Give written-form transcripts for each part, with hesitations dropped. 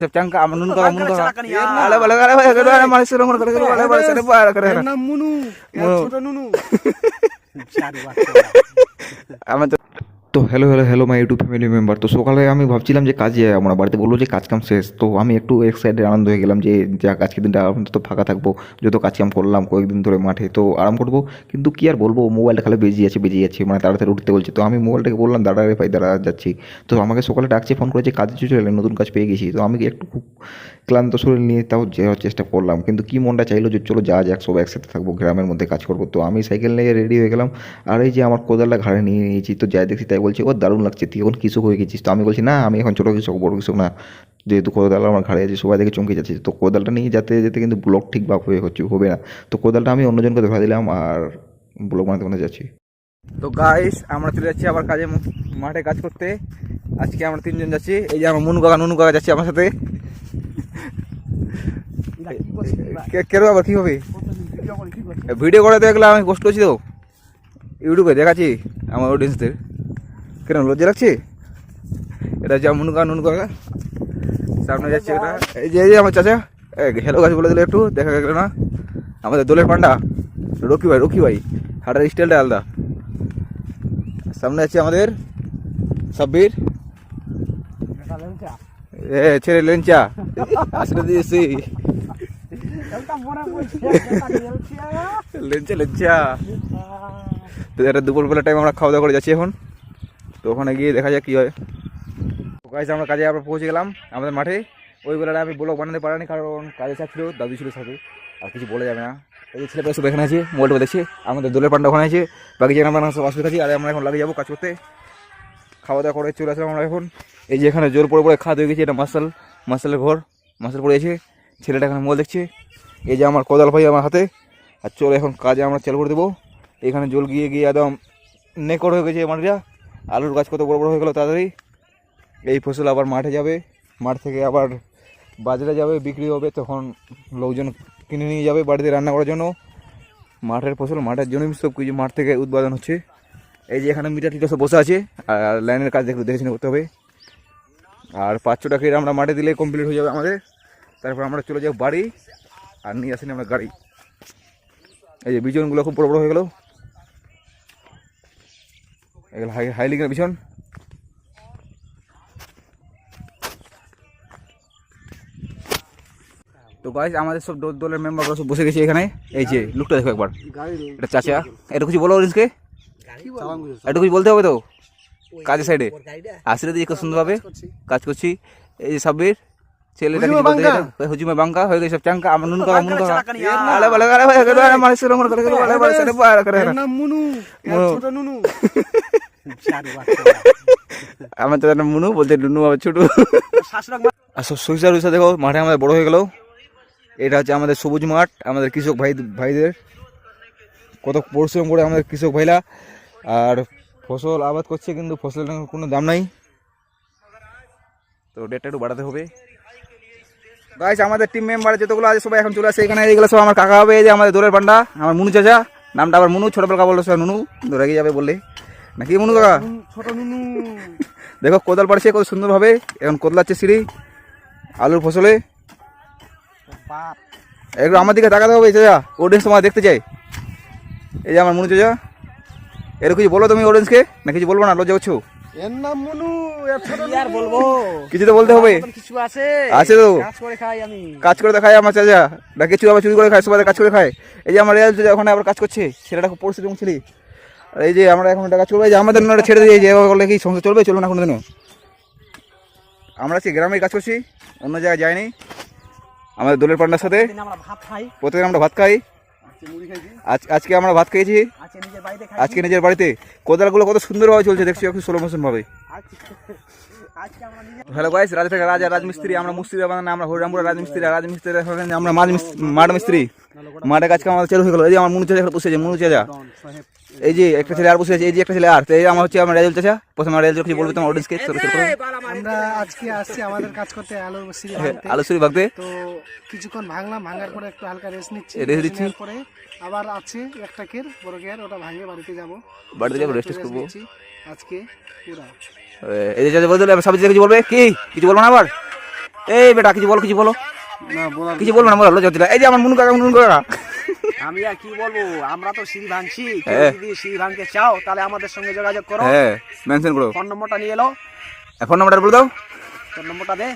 Cangka aman nun ka ala bala kala kala mari suruh ngor kala kala bala sene ba kala নাম মুনু ছোট নুনু aman তো hello my YouTube family member. তো সকালে আমি ভাবছিলাম যে কাজে আমরা বাড়িতে বললো যে কাজ কাম শেষ, তো আমি একটু এক্সাইটেড আনন্দ হয়ে গেলাম যে যাক আজকে দিনটা তো ফাঁকা থাকবো, যত কাজ কাম করলাম কয়েকদিন ধরে মাঠে, তো আরাম করবো। কিন্তু কি আর বলবো, মোবাইলটা খালি বেজে যাচ্ছে মানে তাড়াতাড়ি উঠতে বলছে। তো আমি মোবাইলটাকে বললাম দাঁড়া রে ভাই দাঁড়া যাচ্ছি। তো আমাকে সকালে ডাকছে, ফোন করেছে কাজে চলে এলেন, নতুন কাজ পেয়ে গেছি। তো আমি একটু খুব ক্লান্ত শরীর নিয়ে তাও যাওয়ার চেষ্টা করলাম, কিন্তু কি মনটা চাইলো যে চলো যা যাক সব একসাথে থাকবো, গ্রামের মধ্যে কাজ করবো। তো আমি সাইকেল নিয়ে রেডি হয়ে গেলাম, আর এই যে আমার কোদালটা ঘাড়ে নিয়ে নিয়েছি। তো যাই দেখছি তাই বলছে ও দারুণ লাগছে, তুই এখন কৃষক হয়ে গেছিস। তো আমি বলছি না, আমি এখন ছোটো কৃষক বড় কৃষক না, যেহেতু কোদাল আমার ঘাড়ে আছে সবাই দেখে চমকে যাচ্ছে। তো কোদালটা নিয়ে যেতে যেতে কিন্তু ব্লগ ঠিকভাবে হবে না, তো কোদালটা আমি অন্যজনকে ধরা দিলাম আর ব্লগ বানাতে যাচ্ছি। তো গাইস আমরা চলে যাচ্ছি আবার কাজে, মাঠে কাজ করতে। আজকে আমরা তিনজন যাচ্ছি, এই যে আমার নুনু কাকা যাচ্ছে আমার সাথে। কেন আবার কি হবে, ভিডিও করে দেখলাম আমি পোস্ট করছি তো ইউটিউবে, দেখাচ্ছি আমার অডিয়েন্সদের। কেন লজ্জা লাগছে? এটা হচ্ছে নুনু কাকা সামনে যাচ্ছে। এটা এই যে আমার চাচা, হ্যালো গাছ বলে দিলে একটু দেখা গেল না। আমাদের দোলের পান্ডা রকি ভাই হাঁটার স্টাইলটা আলাদা। সামনে আছে আমাদের সাব্বির, ছেড়ে লেঞ্চা আসলে দিয়েছি লেঞ্চা। তো এটা দুপুরবেলা টাইম আমরা খাওয়া দাওয়া করে যাচ্ছি এখন, তো ওখানে গিয়ে দেখা যাক কী হয়। গাইস আমরা কাজে আবার পৌঁছে গেলাম আমাদের মাঠে। ওই বেলাটা আমি ব্লগ বানাতে পারিনি, কারণ কাজে চাপ ছিল, দাদু ছিল সাথে, আর কিছু বলে যাবে না। এই যে ছেলেপেলে সব এখানে আছে, মোবাইলটা দেখছে। আমাদের দোলের পান্ডা ওখানে আছে, বাকি জায়গায় আমরা সব আসবে থাকি। আর আমরা এখন লাগে যাবো কাজ করতে। খাওয়া দাওয়া করে চলে আসলাম আমরা এখন। এই যে এখানে জোর পড়ে খাওয়া হয়ে গেছে, এটা মার্শালের ঘর, মার্শাল পড়ে আছে। ছেলেটা এখানে মোবাইল দেখছে। এই যে আমার কোদাল ভাই আমার হাতে, আর চলো এখন কাজে আমরা চালু করে দেবো। এখানে জল গিয়ে একদম নেকড় হয়ে গেছে মাটিটা। আলুর গাছ কত বড় বড় হয়ে গেলো তাড়াতাড়ি। এই ফসল আবার মাঠে যাবে, মাঠ থেকে আবার বাজারে যাবে, বিক্রি হবে, তখন লোকজন কিনে নিয়ে যাবে বাড়িতে রান্না করার জন্য। মাঠের ফসল মাঠের জন্যই সব কিছু মাঠ থেকে উৎপাদন হচ্ছে। এই যে এখানে মিটার টিটার সব বসে আছে, আর লাইনের কাজ দেখে করতে হবে। আর 500 টাকা আমরা মাঠে দিলে কমপ্লিট হয়ে যাবে আমাদের। তারপর আমরা চলে যাবো বাড়ি, আর নিয়ে আসেনি আমরা গাড়ি। এই যে বিছনগুলো খুব বড় বড় হয়ে গেলো, এগুলো হাইলিংয়ের বিছন। তো গাইস আমাদের সব দলের মেম্বাররা সব বসে গেছে এখানে। এই যে লুকটা দেখো একবার, এটা চাচা। এটা কিছু বলো অরেঞ্জকে, এটা কিছু বলতে হবে তো কাজের সাইডে আসলে দিয়ে খুব সুন্দরভাবে কাজ করছি। এই যে সাব্বির ছেলেটা কিছু বলতে হুজুমে বাঙ্কা হয়ে গেছে সব চাঙ্কা আমার নুনু কাকা আলে বলে কলা মারি সুরং করে কলা বলে সনে পার করে নাম মুনু ছোট নুনু আমার তো নাম মুনু বলতে নুনু আবার ছোট। আর সব সরিষা দেখো মাঠে আমাদের বড় হয়ে গেল। এটা হচ্ছে আমাদের সবুজ মাঠ, আমাদের কৃষক ভাইদের কত পরিশ্রম করে আমাদের কৃষক ভাইরা আর ফসল আবাদ করছে, কিন্তু ফসলের কোনো দাম নাই, তো রেটটা একটু বাড়াতে হবে। গাইস আমাদের টিম মেম্বার যতগুলো আছে সবাই এখন চলে আসে এখানে। এইগুলো সব আমার কাকা হবে, এই যে আমাদের দোলের পান্ডা আমার মুনু চাচা, নামটা আবার মুনু, ছোটবেলা বললো সব নুনু, রেগে যাবে বললে নাকি মুনু কাকা। ছোট নুনু দেখো কোদাল পাড়ছে কত সুন্দরভাবে, এখন কোদলাচ্ছে সিঁড়ি আলুর ফসলে। একটু আমার দিকে তাকাতে হবে চাচা, অডিয়েন্স তোমার দেখতে চাই। এই যে আমার মুনু চাচা, এর কিছু বলো তুমি অডিয়েন্সকে, না কিছু বলবো না, লজ্জা করছো? এর নাম মুনু, এর ছোট আর বলবো কিছু তো বলতে হবে, কিছু আছে তো কাজ করে খাই আমি, কাজ করে খাই আমার চাচা, না কিছু আবার চুরি করে খায়, সবাই কাজ করে খায়। এই যে আমার রেয়াল চাচা ওখানে আবার কাজ করছে, ছেলেটা খুব পরিশ্রম ছেলে। আর এই যে আমরা এখন কাজ করবো, এই যে আমাদের নোটা ছেড়ে দিয়ে যে বললে কি সংসার চলবে, চলবে না কোনোদিনও। আমরা আজকে গ্রামে কাজ করছি, অন্য জায়গায় যাইনি। আমাদের দোলের পান্ডার সাথে প্রতিদিন আমরা ভাত খাই, আজকে আমরা ভাত খেয়েছি আজকে নিজের বাড়িতে। কোদালগুলো কত সুন্দরভাবে চলছে দেখছি একটু স্লো মোশন ভাবে। হ্যালো গাইস, রাজমিস্ত্রি, আমরা মুস্ত্রি বানানো, আমরা হরিরামপুরের রাজমিস্ত্রি আমরা মাঠ মিস্ত্রি। মাঠে কাজ আমাদের চালু হয়ে গেল। এই যে আমার মুনু চাচা বসে আছে, মুনু চাচা, এই যে একটা ছেলে আর বসে আছে, এই যে একটা ছেলে আর, এই আমার হচ্ছে আমার রেজাল্ট চাচা। প্রথমে রেজাল্ট কিছু বলবে তোমার অডিয়েন্সকে? আমরা আজকে আসছি আমাদের কাজ করতে আলু সুরি ভাগতে। তো কিছুক্ষণ ভাঙার পরে একটু হালকা রেস্ট নিচ্ছি, পরে আবার আছে একটা কের বড় কের, ওটা ভাঙে বাড়িতে যাব রেস্ট করব আজকে পুরা। এই যে চাচা বলতে সব কিছু বলবে কি, কিছু বলবো না আবার? এই বেটা কিছু বলো কিছু বলো না বলার কিছু বলবো না বলো লজ্জা এই যে আমার মুনু কাকা আমি আর কি বলবো, আমরা তো সিঁড়ি ভাঙছি, কেউ হ্যাঁ। যদি সিঁড়ি ভাঙতে চাও তাহলে আমাদের সঙ্গে যোগাযোগ করো, হ্যাঁ মেনশন করো ফোন নম্বরটা নিয়ে এলো, ফোন নাম্বারটা বলে দাও ফোন নম্বরটা দে।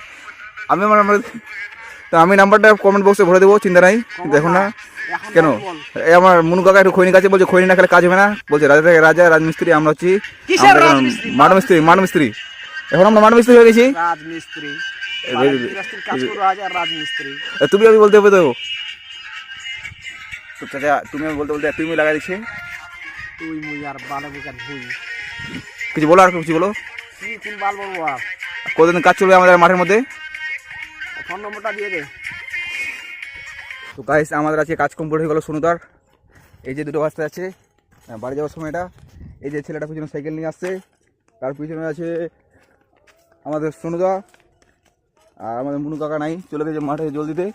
আমি আমার নাম্বার তো আমি নাম্বারটা কমেন্ট বক্সে ভরে দেবো চিন্তা নাই দেখুন না এখন কেন বল। এই আমার মুনু কাকা একটু খৈনি কাছে বলছে খৈনি না খেলে কাজ হবে না বলছে রাজা থেকে রাজা রাজমিস্ত্রি আমরা হচ্ছি কিসের রাজমিস্ত্রি? মাঠ মিস্ত্রি এখন আমরা মাঠ মিস্ত্রি হয়ে গেছি রাজমিস্ত্রি, এই বাড়ির গৃহস্থীর কাজ করো আজ আর রাজমিস্ত্রি। তুমি আমি বলতে হবে তো তো চাচা তুমি আমি বলতে বলতে তুমি লাগাই দিচ্ছে তুই মুই আর বালে বুকার ভুই, কিছু বলো আর কিছু বলো কি কোন বাল বলবো আর, কতদিন কাজ চলবে আমাদের মাঠের মধ্যে ফোন নম্বরটা দিয়ে দে। তো গাইস আমাদের আছে কাজ কমপ্লিট হয়ে গেল সোনুদার এই যে দুটো বাচ্চা আছে বাড়ি যাওয়ার সময় এটা এই যে ছেলেটা পিছনে সাইকেল নিয়ে আসছে তার পিছনে আছে আমাদের সোনুদা আর আমাদের মুনু কাকা নাই চলে গেছে মাঠে জল দিতে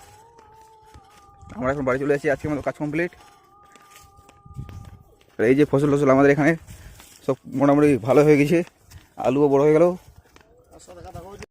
আমরা এখন বাড়ি চলে আসছি আজকে আমাদের কাজ কমপ্লিট এই যে ফসল টসল আমাদের এখানে সব মোটামুটি ভালো হয়ে গেছে আলুও বড় হয়ে গেল